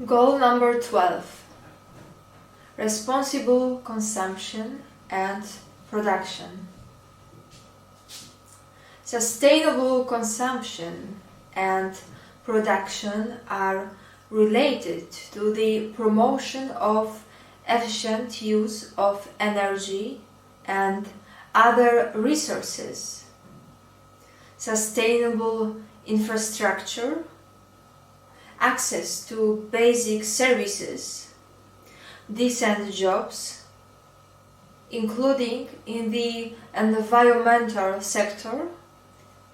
Goal number 12. Responsible consumption and production. Sustainable consumption and production are related to the promotion of efficient use of energy and other resources, sustainable infrastructure, access to basic services, decent jobs, including in the environmental sector,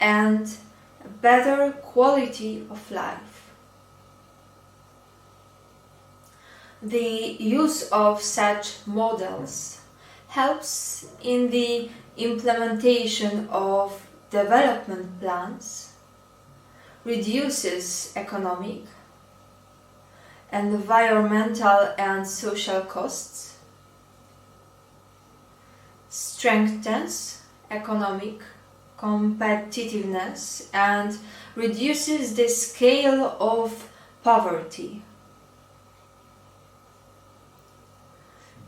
and a better quality of life. The use of such models helps in the implementation of development plans, reduces economic, environmental and social costs, strengthens economic competitiveness, and reduces the scale of poverty.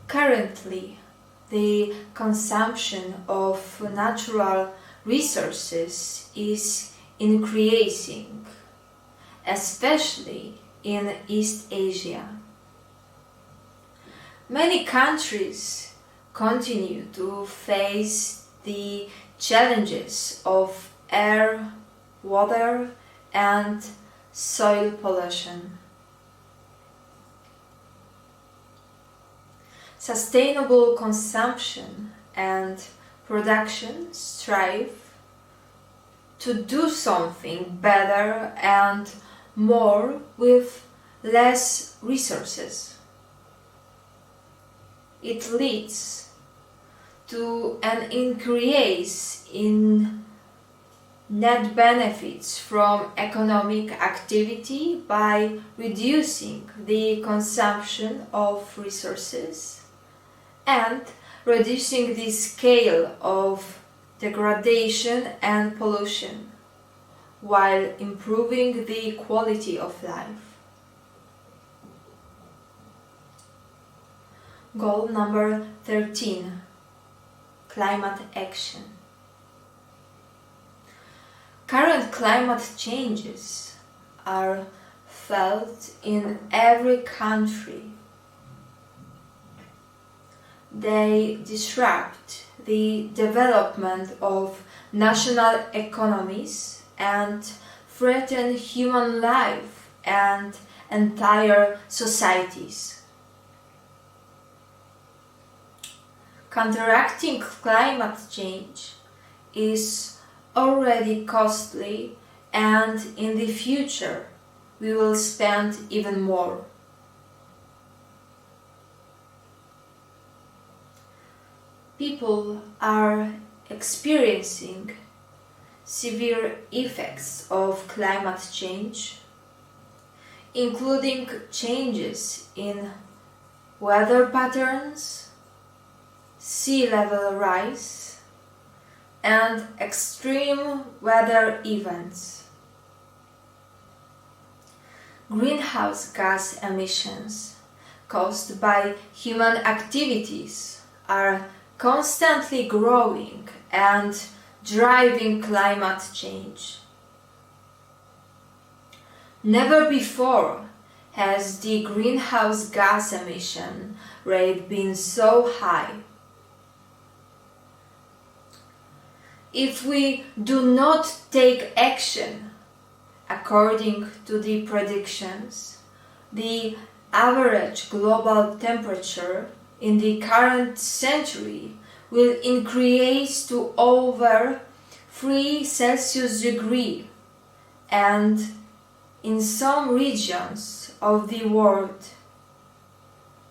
Currently, the consumption of natural resources is increasing, especially in East Asia. Many countries continue to face the challenges of air, water, and soil pollution. Sustainable consumption and production strive to do something better and more with less resources. It leads to an increase in net benefits from economic activity by reducing the consumption of resources and reducing the scale of degradation and pollution, while improving the quality of life. Goal number 13. Climate action. Current climate changes are felt in every country. They disrupt the development of national economies and threaten human life and entire societies. Counteracting climate change is already costly, and in the future we will spend even more. People are experiencing severe effects of climate change, including changes in weather patterns, sea level rise, and extreme weather events. Greenhouse gas emissions caused by human activities are constantly growing and driving climate change. Never before has the greenhouse gas emission rate been so high. If we do not take action according to the predictions, the average global temperature in the current century will increase to over 3 Celsius degrees, and in some regions of the world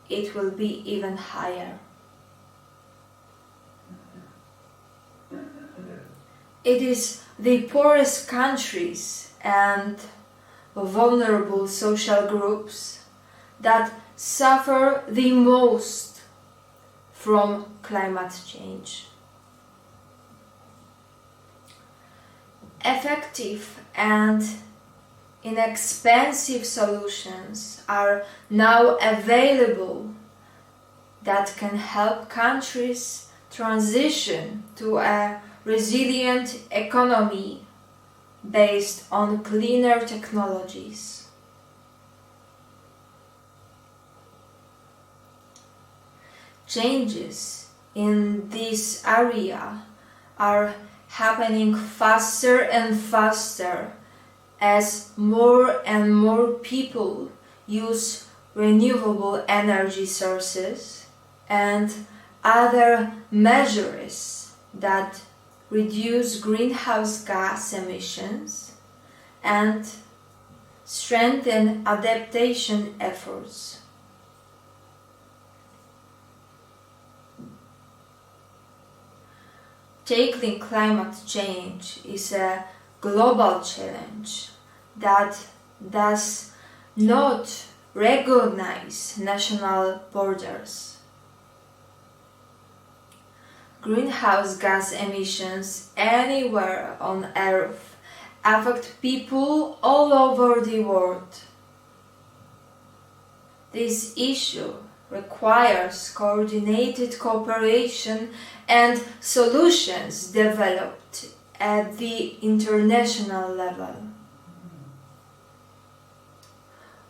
it will be even higher. It is the poorest countries and vulnerable social groups that suffer the most from climate change. Effective and inexpensive solutions are now available that can help countries transition to a resilient economy based on cleaner technologies. Changes in this area are happening faster and faster as more and more people use renewable energy sources and other measures that reduce greenhouse gas emissions and strengthen adaptation efforts. Tackling climate change is a global challenge that does not recognize national borders. Greenhouse gas emissions anywhere on Earth affect people all over the world. This issue requires coordinated cooperation and solutions developed at the international level.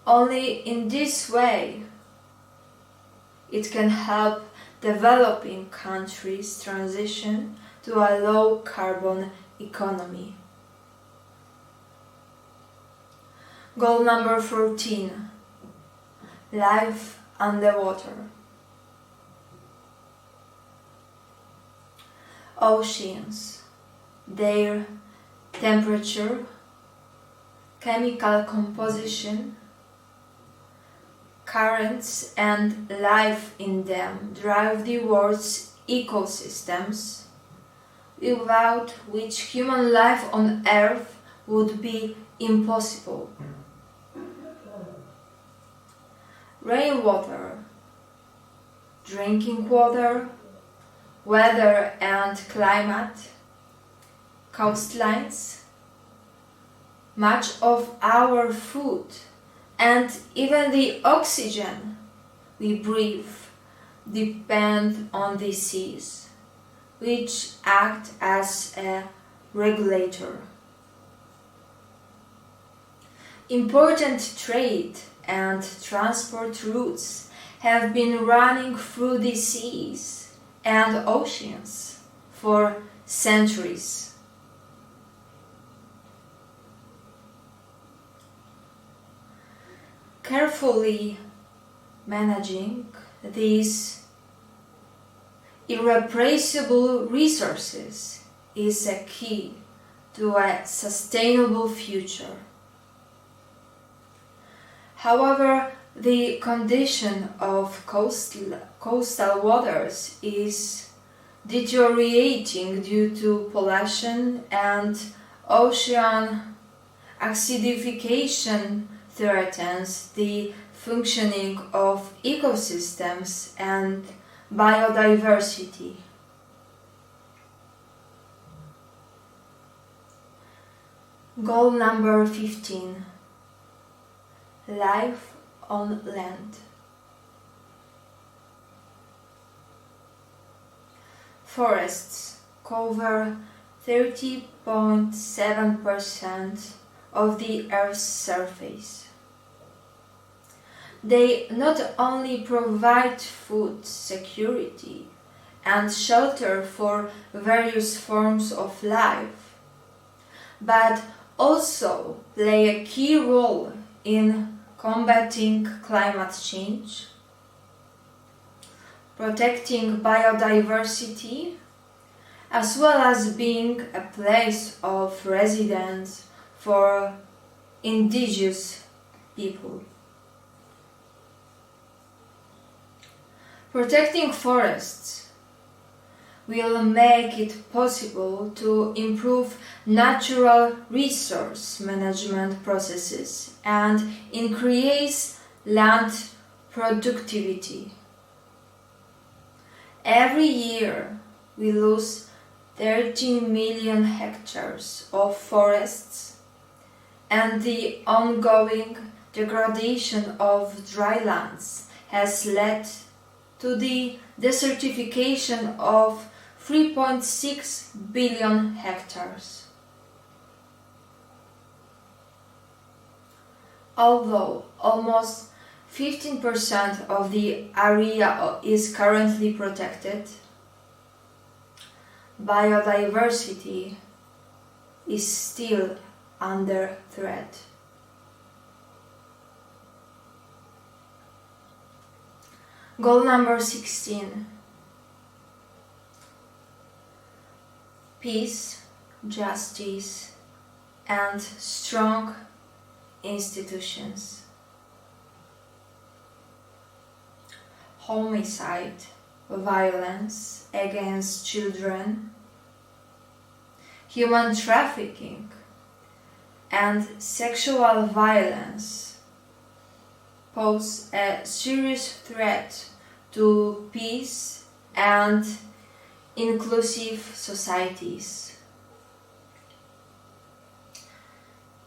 Only in this way it can help developing countries transition to a low-carbon economy. Goal number 14. Life underwater. Oceans, their temperature, chemical composition, currents and life in them drive the world's ecosystems, without which human life on Earth would be impossible. Rainwater, drinking water, weather and climate, coastlines, much of our food, and even the oxygen we breathe depend on the seas, which act as a regulator. Important trade and transport routes have been running through the seas and oceans for centuries. Carefully managing these irreplaceable resources is a key to a sustainable future. However, the condition of coastal waters is deteriorating due to pollution, and ocean acidification threatens the functioning of ecosystems and biodiversity. Goal number 15. Life on land. Forests cover 30.7% of the Earth's surface. They not only provide food security and shelter for various forms of life, but also play a key role in combating climate change, protecting biodiversity, as well as being a place of residence for indigenous people. Protecting forests will make it possible to improve natural resource management processes and increase land productivity. Every year we lose 13 million hectares of forests, and the ongoing degradation of dry lands has led to the desertification of 3.6 billion hectares. Although almost 15% of the area is currently protected, biodiversity is still under threat. Goal number 16. Peace, justice, and strong institutions. Homicide, violence against children, human trafficking, and sexual violence pose a serious threat to peace and inclusive societies.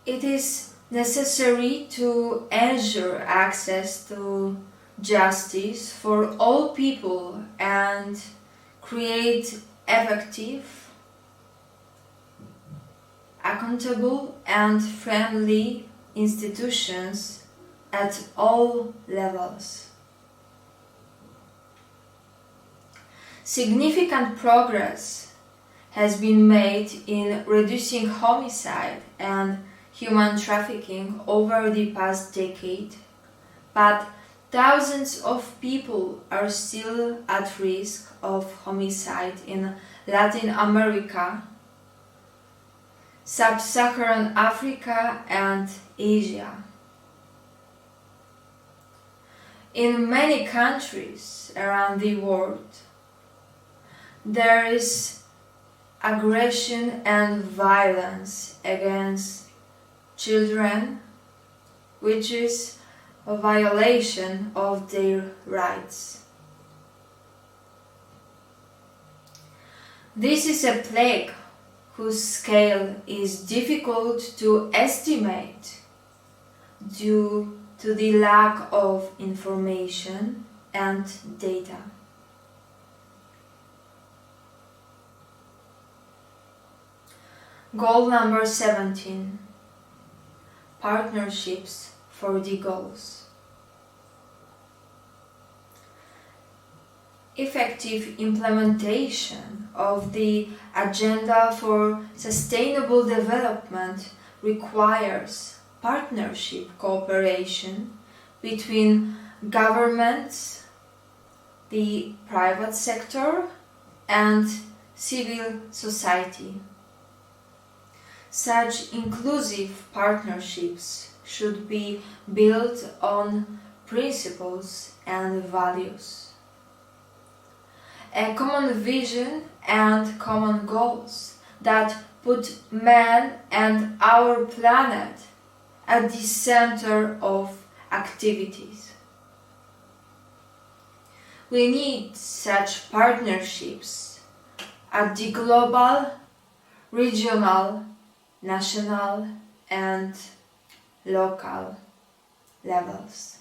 It is necessary to ensure access to justice for all people and create effective, accountable, and friendly institutions at all levels. Significant progress has been made in reducing homicide and human trafficking over the past decade, but thousands of people are still at risk of homicide in Latin America, Sub-Saharan Africa, and Asia. In many countries around the world, there is aggression and violence against children, which is a violation of their rights. This is a plague whose scale is difficult to estimate due to the lack of information and data. Goal number 17. Partnerships for the goals. Effective implementation of the Agenda for Sustainable Development requires partnership cooperation between governments, the private sector, and civil society. Such inclusive partnerships should be built on principles and values. A common vision and common goals that put man and our planet at the center of activities. We need such partnerships at the global, regional, national, and local levels.